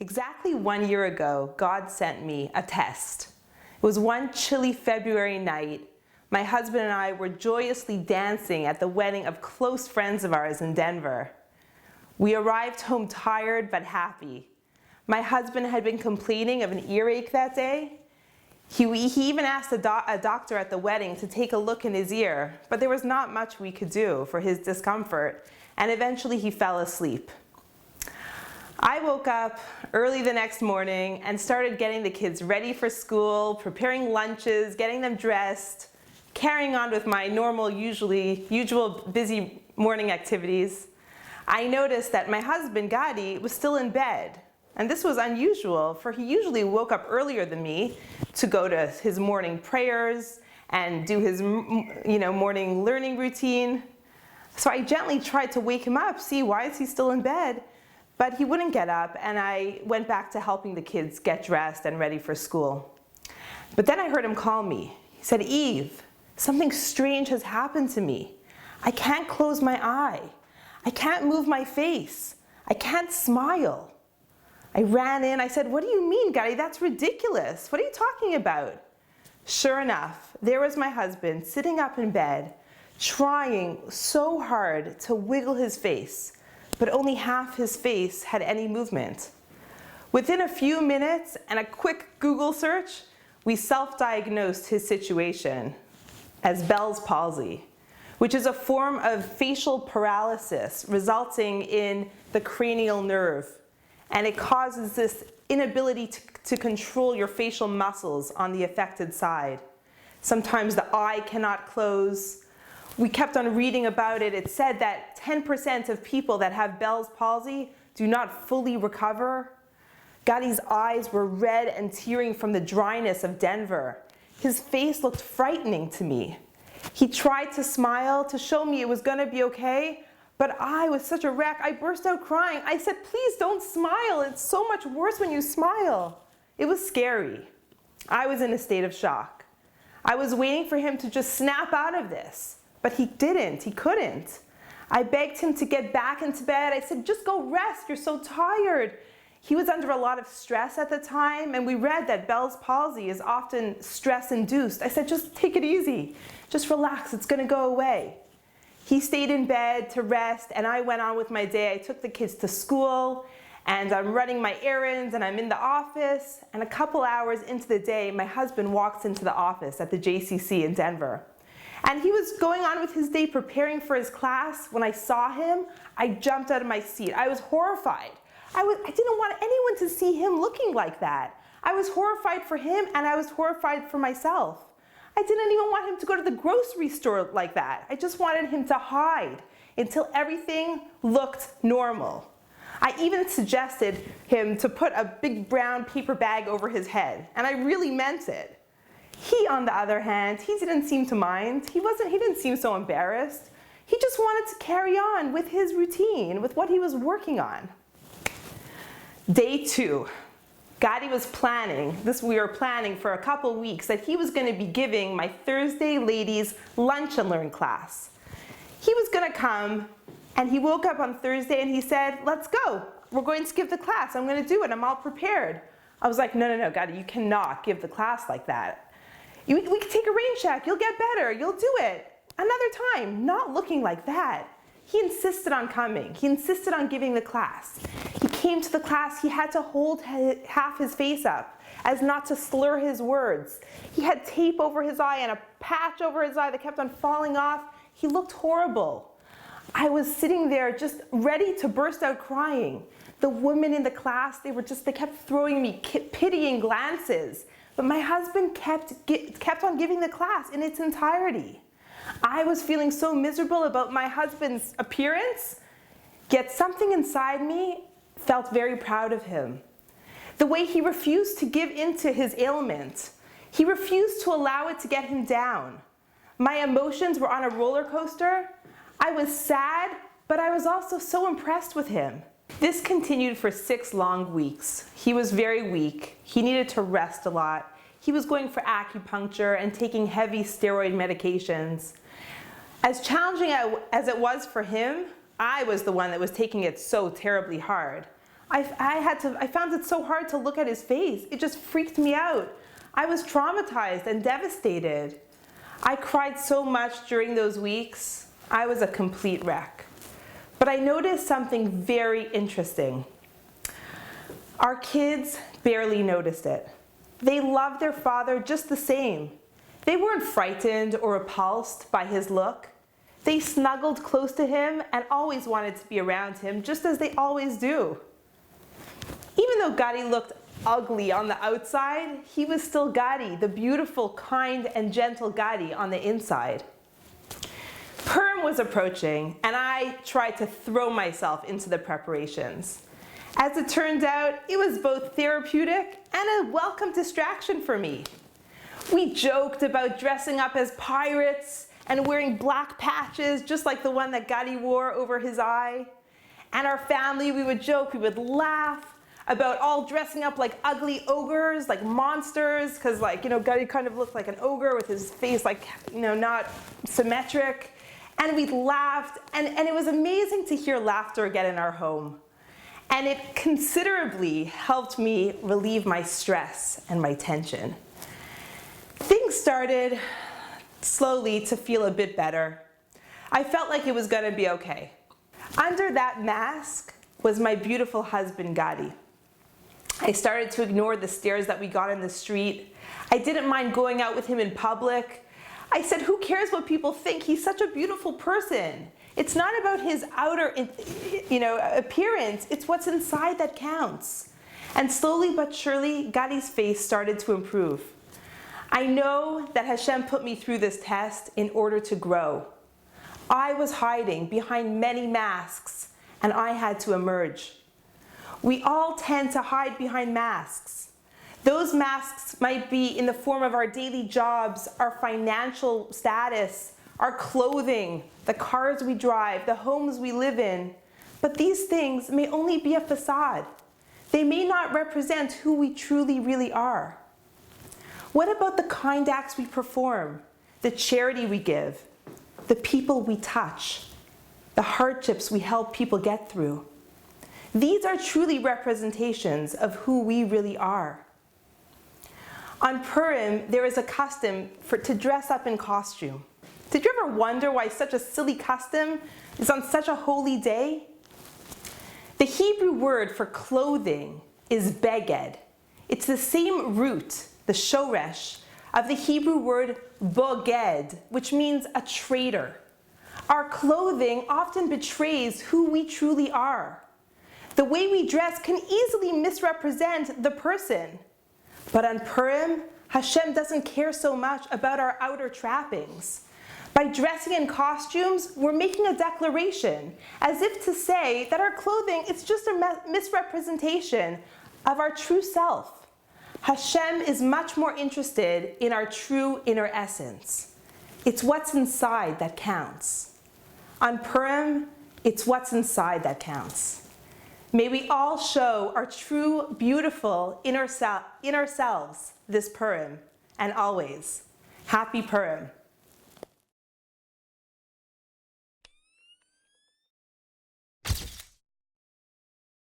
Exactly 1 year ago, God sent me a test. It was one chilly February night. My husband and I were joyously dancing at the wedding of close friends of ours in Denver. We arrived home tired but happy. My husband had been complaining of an earache that day. He even asked a doctor at the wedding to take a look in his ear, but there was not much we could do for his discomfort, and eventually he fell asleep. I woke up early the next morning and started getting the kids ready for school, preparing lunches, getting them dressed, carrying on with my usual busy morning activities. I noticed that my husband, Gadi, was still in bed. And this was unusual, for he usually woke up earlier than me to go to his morning prayers and do his morning learning routine. So I gently tried to wake him up, see why is he still in bed? But he wouldn't get up, and I went back to helping the kids get dressed and ready for school. But then I heard him call me. He said, "Eve, something strange has happened to me. I can't close my eye. I can't move my face. I can't smile." I ran in. I said, "What do you mean, Gadi? That's ridiculous. What are you talking about?" Sure enough, there was my husband sitting up in bed, trying so hard to wiggle his face, but only half his face had any movement. Within a few minutes and a quick Google search, we self-diagnosed his situation as Bell's palsy, which is a form of facial paralysis resulting in the cranial nerve. And it causes this inability to control your facial muscles on the affected side. Sometimes the eye cannot close. We kept on reading about it. It said that 10% of people that have Bell's palsy do not fully recover. Gadi's eyes were red and tearing from the dryness of Denver. His face looked frightening to me. He tried to smile to show me it was going to be okay, but I was such a wreck. I burst out crying. I said, "Please don't smile. It's so much worse when you smile." It was scary. I was in a state of shock. I was waiting for him to just snap out of this. But he didn't, he couldn't. I begged him to get back into bed. I said, "Just go rest, you're so tired." He was under a lot of stress at the time, and we read that Bell's palsy is often stress-induced. I said, "Just take it easy, just relax, it's gonna go away." He stayed in bed to rest, and I went on with my day. I took the kids to school, and I'm running my errands, and I'm in the office, and a couple hours into the day, my husband walks into the office at the JCC in Denver. And he was going on with his day preparing for his class. When I saw him, I jumped out of my seat. I was horrified. I didn't want anyone to see him looking like that. I was horrified for him, and I was horrified for myself. I didn't even want him to go to the grocery store like that. I just wanted him to hide until everything looked normal. I even suggested him to put a big brown paper bag over his head, and I really meant it. He, on the other hand, he didn't seem to mind. He didn't seem so embarrassed. He just wanted to carry on with his routine, with what he was working on. Day 2. Gadi was planning, we were planning for a couple weeks that he was going to be giving my Thursday ladies lunch and learn class. He was going to come, and he woke up on Thursday and he said, "Let's go. We're going to give the class. I'm going to do it. I'm all prepared." I was like, no, Gadi, you cannot give the class like that. We can take a rain check. You'll get better. You'll do it. Another time. Not looking like that. He insisted on coming. He insisted on giving the class. He came to the class. He had to hold half his face up as not to slur his words. He had tape over his eye and a patch over his eye that kept on falling off. He looked horrible. I was sitting there just ready to burst out crying. The women in the class, they kept throwing me pitying glances. But my husband kept on giving the class in its entirety. I was feeling so miserable about my husband's appearance, yet something inside me felt very proud of him. The way he refused to give in to his ailment. He refused to allow it to get him down. My emotions were on a roller coaster. I was sad, but I was also so impressed with him. This continued for 6 long weeks. He was very weak. He needed to rest a lot. He was going for acupuncture and taking heavy steroid medications. As challenging as it was for him, I was the one that was taking it so terribly hard. I found it so hard to look at his face. It just freaked me out. I was traumatized and devastated. I cried so much during those weeks. I was a complete wreck. But I noticed something very interesting. Our kids barely noticed it. They loved their father just the same. They weren't frightened or repulsed by his look. They snuggled close to him and always wanted to be around him, just as they always do. Even though Gadi looked ugly on the outside, he was still Gadi, the beautiful, kind, and gentle Gadi on the inside. Purim was approaching, and I tried to throw myself into the preparations. As it turned out, it was both therapeutic and a welcome distraction for me. We joked about dressing up as pirates and wearing black patches, just like the one that Gadi wore over his eye. And our family, we would joke, we would laugh about all dressing up like ugly ogres, like monsters, because Gadi kind of looked like an ogre with his face not symmetric. And we laughed, and it was amazing to hear laughter again in our home. And it considerably helped me relieve my stress and my tension. Things started slowly to feel a bit better. I felt like it was going to be okay. Under that mask was my beautiful husband, Gadi. I started to ignore the stares that we got in the street. I didn't mind going out with him in public. I said, who cares what people think? He's such a beautiful person. It's not about his outer appearance, it's what's inside that counts. And slowly but surely, Gadi's face started to improve. I know that Hashem put me through this test in order to grow. I was hiding behind many masks, and I had to emerge. We all tend to hide behind masks. Those masks might be in the form of our daily jobs, our financial status, our clothing, the cars we drive, the homes we live in. But these things may only be a facade. They may not represent who we truly, really are. What about the kind acts we perform, the charity we give, the people we touch, the hardships we help people get through? These are truly representations of who we really are. On Purim, there is a custom to dress up in costume. Did you ever wonder why such a silly custom is on such a holy day? The Hebrew word for clothing is beged. It's the same root, the shoresh, of the Hebrew word boged, which means a traitor. Our clothing often betrays who we truly are. The way we dress can easily misrepresent the person. But on Purim, Hashem doesn't care so much about our outer trappings. By dressing in costumes, we're making a declaration, as if to say that our clothing is just a misrepresentation of our true self. Hashem is much more interested in our true inner essence. It's what's inside that counts. On Purim, it's what's inside that counts. May we all show our true, beautiful inner selves this Purim and always. Happy Purim.